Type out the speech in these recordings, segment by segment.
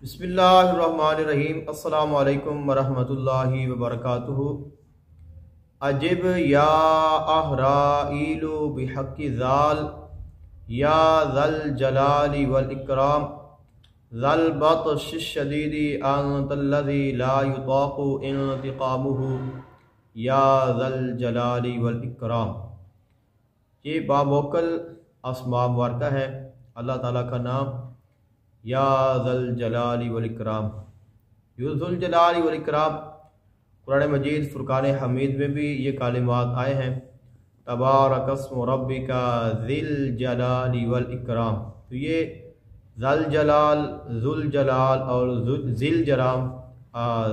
बिस्मिल्लाहिर्रहमानिर्रहीम। अस्सलामु अलैकुम वरहमतुल्लाहि वबरकातुहु। अजिब या अहराइलु बिहक्कि ज़ाल या ज़ल जलाली वल इकराम ज़ल बत्शिश शदीदी अंतल्लज़ी ला युताक़ु इंतिक़ामुहु या ज़ल जलाली वल इकराम। ये बामौकल अस्मा मुबारका है अल्लाह ताला का नाम या ज़ल जलाली वल इकराम। ज़ुल जलाली वल इकराम कुरान मजीद फुरकान हमीद में भी ये कालिमात आए हैं, तबारकस्मु रब्बिका ज़िल जलाली वल इकराम। तो ये ज़ल जलाल, ज़ुल जलाल और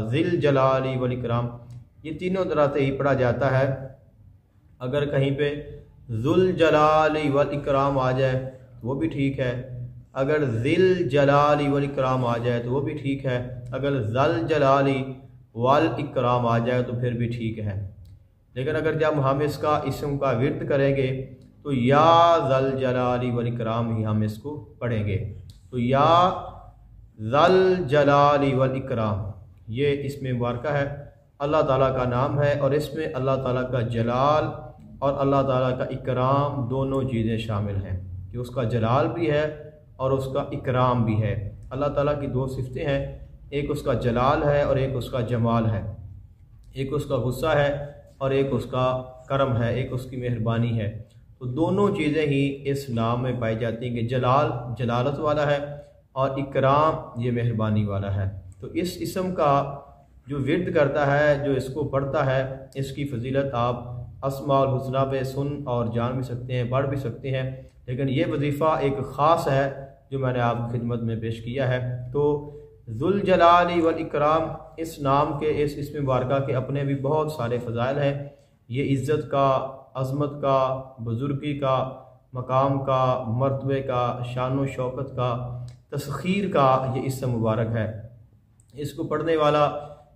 ज़िल जलाली वल इकराम ये तीनों तरह से ही पढ़ा जाता है। अगर कहीं पे ज़ुल जलाली वल इकराम आ जाए तो वो भी ठीक है, अगर ज़िल जलाली वल इकराम आ जाए तो वो भी ठीक है, अगर ज़ल जलाली वल इकराम आ जाए तो फिर भी ठीक है। लेकिन अगर जब हम इसका इसम का विर्द करेंगे तो या ज़ल जलाली वल इकराम ही हम इसको पढ़ेंगे। तो या ज़ल जलाली वल इकराम ये इसमें मुबारका है, अल्लाह ताला का नाम है और इसमें अल्लाह ताला का जलाल और अल्लाह ताला का इकराम दोनों चीज़ें शामिल हैं कि उसका जलाल भी है और उसका इकराम भी है। अल्लाह ताला की दो सिफतें हैं, एक उसका जलाल है और एक उसका जमाल है, एक उसका गुस्सा है और एक उसका करम है, एक उसकी मेहरबानी है। तो दोनों चीज़ें ही इस नाम में पाई जाती हैं कि जलाल जलालत वाला है और इकराम ये मेहरबानी वाला है। तो इस इसम का जो विर्द करता है, जो इसको पढ़ता है, इसकी फजीलत आप अस्माउल हुस्ना पे सुन और जान भी सकते हैं, पढ़ भी सकते हैं। लेकिन ये वजीफ़ा एक ख़ास है जो मैंने आपकी खिदमत में पेश किया है। तो ज़ुल जलाली वल इकराम इस नाम के इस इसमें मुबारका के अपने भी बहुत सारे फ़ज़ाइल हैं। ये इज़्ज़त का, अज़मत का, बुज़ुर्गी का, मकाम का, मर्तबे का, शान व शौकत का, तस्ख़ीर का ये इसम मुबारक है। इसको पढ़ने वाला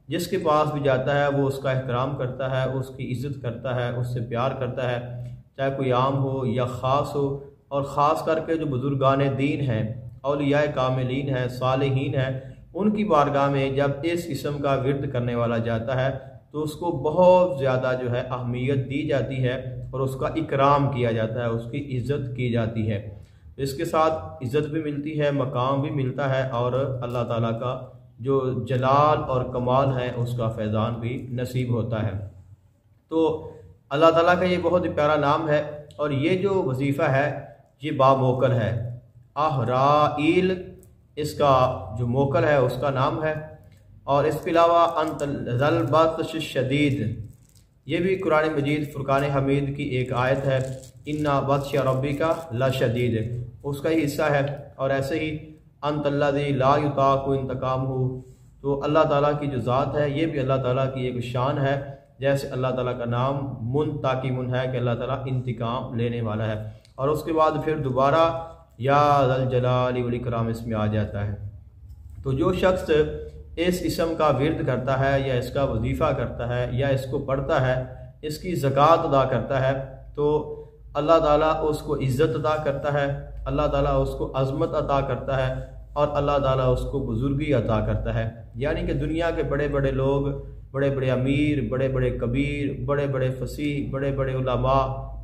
जिसके पास भी जाता है वो उसका एहतराम करता है, उसकी इज़्ज़त करता है, उससे प्यार करता है, चाहे कोई आम हो या ख़ास हो। और ख़ास करके जो बुज़ुर्गान दीन हैं, औलिया कामिलीन हैं, सालिहीन हैं, उनकी बारगाह में जब इस इसम का विर्द करने वाला जाता है तो उसको बहुत ज़्यादा जो है अहमियत दी जाती है और उसका इकराम किया जाता है, उसकी इज़्ज़त की जाती है। तो इसके साथ इज़्ज़त भी मिलती है, मकाम भी मिलता है और अल्लाह ताला का जो जलाल और कमाल है उसका फैज़ान भी नसीब होता है। तो अल्लाह ताला का ये बहुत ही प्यारा नाम है और ये जो वजीफ़ा है ये बामौकल है। अहराइल इसका जो मोकल है उसका नाम है। और इसके अलावा ज़ल बत्शिश शदीद ये भी कुरान मजीद फुरकान हमीद की एक आयत है, इन्ना बत्श रब्बिका लशदीद उसका ही हिस्सा है। और ऐसे ही अंतल्लज़ी ला युताक़ु इंतिक़ामुहु, तो अल्लाह ताला की जो ज़ात है ये भी अल्लाह ताला की एक शान है। जैसे अल्लाह ताला का नाम मुंताकिमुन है कि अल्लाह ताला इंतकाम लेने वाला है। और उसके बाद फिर दोबारा या ज़ल जलाली वल इकराम इसमें आ जाता है। तो जो शख्स इस इसम का विर्द करता है या इसका वजीफ़ा करता है या इसको पढ़ता है, इसकी ज़कात अदा करता है, तो अल्लाह ताला उसको इज़्ज़त अदा करता है, अल्लाह ताला उसको अज़मत अता करता है और अल्लाह ताला उसको बुज़ुर्गी अता करता है। यानी कि दुनिया के बड़े बड़े लोग, बड़े बड़े अमीर, बड़े बड़े कबीर, बड़े बड़े फसीह, बड़े बड़े उलमा,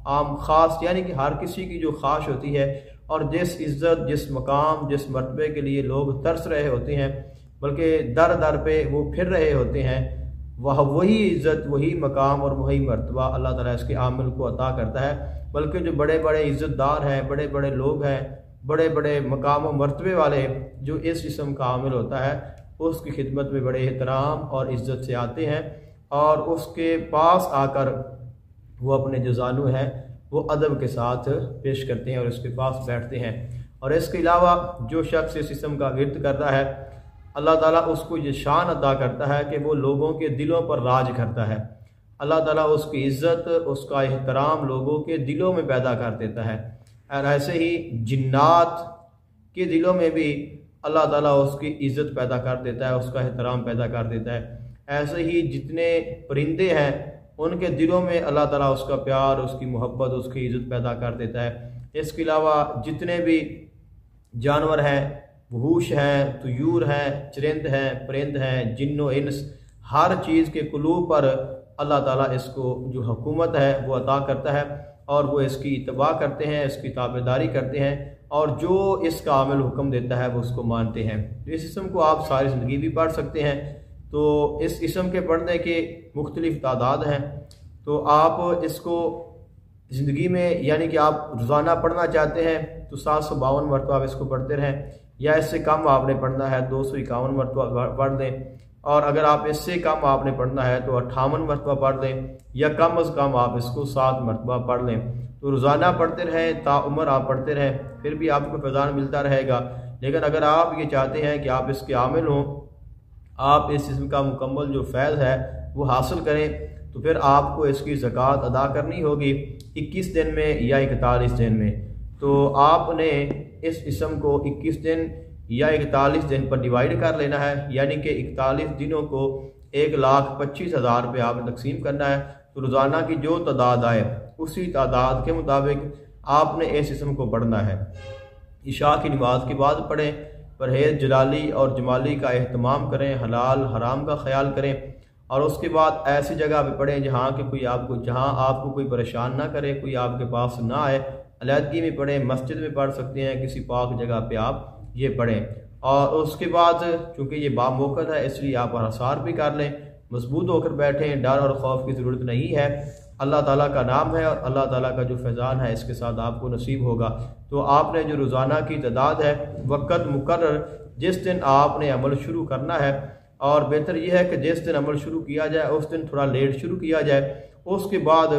आम ख़ास, यानी कि हर किसी की जो ख्वाहिश होती है और जिस इज़्ज़त, जिस मकाम, जिस मर्तबे के लिए लोग तरस रहे होते हैं, बल्कि दर दर पे वो फिर रहे होते हैं, वही इज़्ज़त, वही मकाम और वही मर्तबा अल्लाह ताला इसके आमिल को अता करता है। बल्कि जो बड़े बड़े इज़्ज़तदार हैं, बड़े बड़े लोग हैं, बड़े बड़े मकाम और मर्तबे वाले, जो इस जिस्म का आमिल होता है उसकी खिदमत में बड़े एहतराम और इज़्ज़त से आते हैं और उसके पास आकर वो अपने जो जानू हैं वो अदब के साथ पेश करते हैं और उसके पास बैठते हैं। और इसके अलावा जो शख्स इस जिस्म का विर्द करता है, अल्लाह ताला उसको ये शान अदा करता है कि वो लोगों के दिलों पर राज करता है। अल्लाह ताला उसकी इज़्ज़त, उसका एहतराम लोगों के दिलों में पैदा कर देता है। और ऐसे ही जिन्नात के दिलों में भी अल्लाह ताला उसकी इज़्ज़त पैदा कर देता है, उसका एहतराम पैदा कर देता है। ऐसे ही जितने परिंदे हैं उनके दिलों में अल्लाह ताला उसका प्यार, उसकी मोहब्बत, उसकी इज़्ज़त पैदा कर देता है। इसके अलावा जितने भी जानवर हैं وحوش ہیں، طیور ہیں، چرند ہیں، پرند ہیں، جن و انس، ہر چیز کے قلوب پر اللہ تعالیٰ اس کو جو حکومت ہے وہ عطا کرتا ہے، اور وہ اس کی اتباع کرتے ہیں، اس کی تابعداری کرتے ہیں، اور جو اس کا عامل حکم دیتا ہے وہ اس کو مانتے ہیں۔ اس اسم کو آپ ساری زندگی بھی پڑھ سکتے ہیں۔ تو اس اسم کے پڑھنے کے مختلف تعداد ہیں، تو آپ اس کو زندگی میں یعنی کہ آپ روزانہ پڑھنا چاہتے ہیں تو 752 مرتبہ آپ اس کو پڑھتے رہیں، یا اس سے کم آپ نے پڑھنا ہے 251 مرتبہ پڑھ دیں، اور اگر آپ اس سے کم آپ نے پڑھنا ہے تو 58 مرتبہ پڑھ لیں، یا کم از کم آپ اس کو 7 مرتبہ پڑھ لیں۔ تو روزانہ پڑھتے رہیں، تا عمر آپ پڑھتے رہیں، پھر بھی آپ کو فیضان ملتا رہے گا۔ لیکن اگر آپ یہ چاہتے ہیں کہ آپ اس کے عامل ہوں، آپ اس اسم کا مکمل جو فیض ہے وہ حاصل کریں، تو پھر آپ کو اس کی زکوٰۃ ادا کرنی ہوگی 21 دن میں یا 41 دن میں۔ تو آپ نے اس اسم کو 21 دن یا 41 دن پر ڈیوائیڈ کر لینا ہے، یعنی کہ 41 دنوں کو 1,25,000 پہ آپ نے تقسیم کرنا ہے۔ تو روزانہ کی جو تعداد آئے اسی تعداد کے مطابق آپ نے اس اسم کو پڑھنا ہے۔ عشاء کی نماز کے بعد پڑھیں، پرہیز جلالی اور جمالی کا اہتمام کریں، حلال حرام کا خیال کریں، اور اس کے بعد ایسی جگہ پہ پڑھیں جہاں آپ کو کوئی پریشان نہ کرے، کوئی آپ کے پاس نہ آئے، علیحدگی میں پڑھیں، مسجد میں پڑھ سکتے ہیں، کسی پاک جگہ پہ آپ یہ پڑھیں۔ اور اس کے بعد چونکہ یہ باموقت ہے اس لیے آپ انحصار بھی کر لیں، مضبوط ہو کر بیٹھیں، ڈر اور خوف کی ضرورت نہیں ہے، اللہ تعالیٰ کا نام ہے اور اللہ تعالیٰ کا جو فیضان ہے اس کے ساتھ آپ کو نصیب ہوگا۔ تو آپ نے جو روزانہ کی تعداد ہے، وقت مقرر جس دن آپ نے عمل شروع کرنا ہے، اور بہتر یہ ہے کہ جس دن عمل شروع کیا جائے اس دن تھوڑا لیٹ شروع کیا جائے، اس کے بعد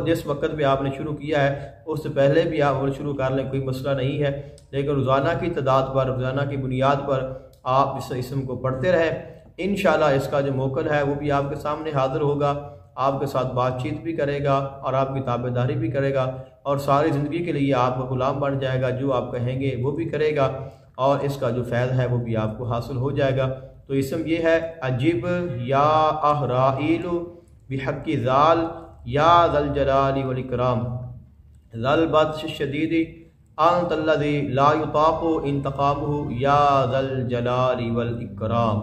جس وقت پہ آپ نے شروع کیا ہے اس سے پہلے بھی آپ عمل شروع کر لیں، کوئی مسئلہ نہیں ہے، لیکن روزانہ کی تعداد پر، روزانہ کی بنیاد پر آپ اس اسم کو پڑھتے رہیں۔ انشاءاللہ اس کا جو موکل ہے وہ بھی آپ کے سامنے حاضر ہوگا، آپ کے ساتھ بات چیت بھی کرے گا اور آپ کی تابعداری بھی کرے گا، اور ساری زندگی کے لیے آپ کا غلام بن جائے گا، جو آپ کہیں گے وہ بھی کرے گا، اور اس کا جو فیض ہے وہ بھی آپ کو حاصل ہو جائے گا۔ تو اسم یہ ہے عجیب یا احرائیل بحق ذال یا ذا الجلال والاکرام ذا البطش الشدید انت الذی لا یطاق انتقامہ یا ذا الجلال والاکرام۔